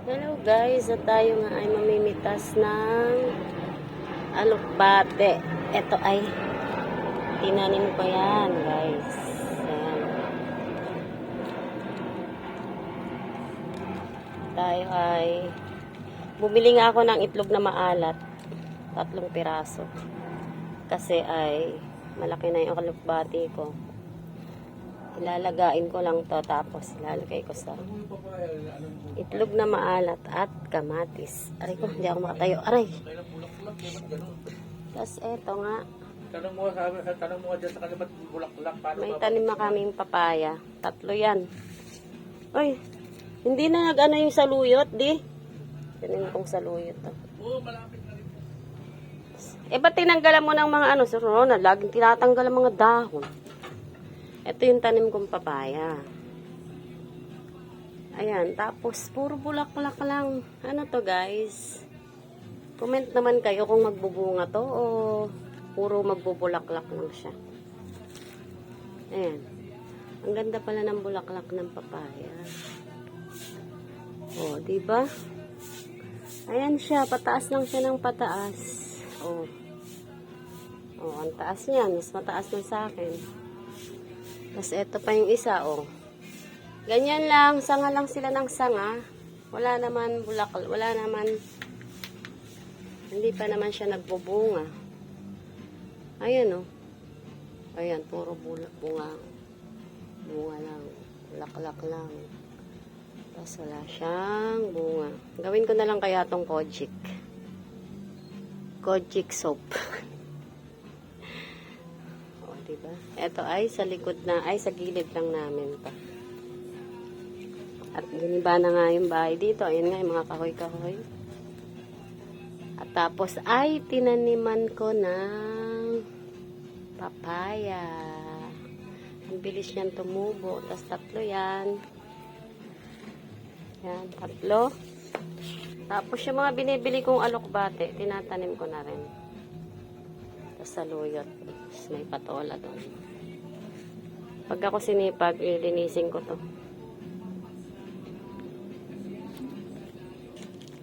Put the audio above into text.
Hello guys, at tayo nga ay mamimitas ng alokbate. Ito ay tinanim ko yan guys. Ayan. Tayo ay bumili nga ako ng itlog na maalat, 3 piraso, kasi ay malaki na yung alokbate ko. Ilalagain ko lang to, tapos ilalagay ko sa itlog na maalat at kamatis. Aray ko, hindi ako makatayo. Aray. Tapos eto nga. Tanong mo dyan sa kalimat bulaklak. May tanim na kaming papaya. 3 yan. Ay, hindi na nag-ano yung saluyot, di? Tanim kong saluyot to. Oo, malapit na rin. Ba't tinanggalan mo ng mga ano? Sir Ronald, laging tinatanggal ang mga dahon. Ito yung tanim kong papaya. Ayan, tapos puro bulaklak lang. Ano to guys? Comment naman kayo kung magbubunga to o puro magbubulaklak lang siya. Ayan. Ang ganda pala ng bulaklak ng papaya. Oh, di ba? Ayan siya, pataas lang siya ng pataas. Oh. Oh, ang taas niyan, mas mataas na sa akin. Tapos ito pa yung isa, oh. Ganyan lang, sanga lang sila ng sanga. Wala naman bulaklak, wala naman, hindi pa naman siya nagbubunga. Ayan, oh. Ayan, puro bunga. Bunga lang, bulaklak lang. Tapos wala siyang bunga. Gawin ko na lang kaya tong Kojic. Kojic soap. Diba? Ito ay sa likod na, ay sa gilid lang namin pa. At giniba na nga yung bahay dito. Ayan nga yung mga kahoy-kahoy. At tapos ay tinaniman ko ng papaya. Ang bilis niyan tumubo. Tapos 3 yan. Yan, 3. Tapos yung mga binibili kong alokbate, tinatanim ko na rin. Tapos saluyot. Tapos may patola doon. Pag ako sinipag, lilinisin ko to.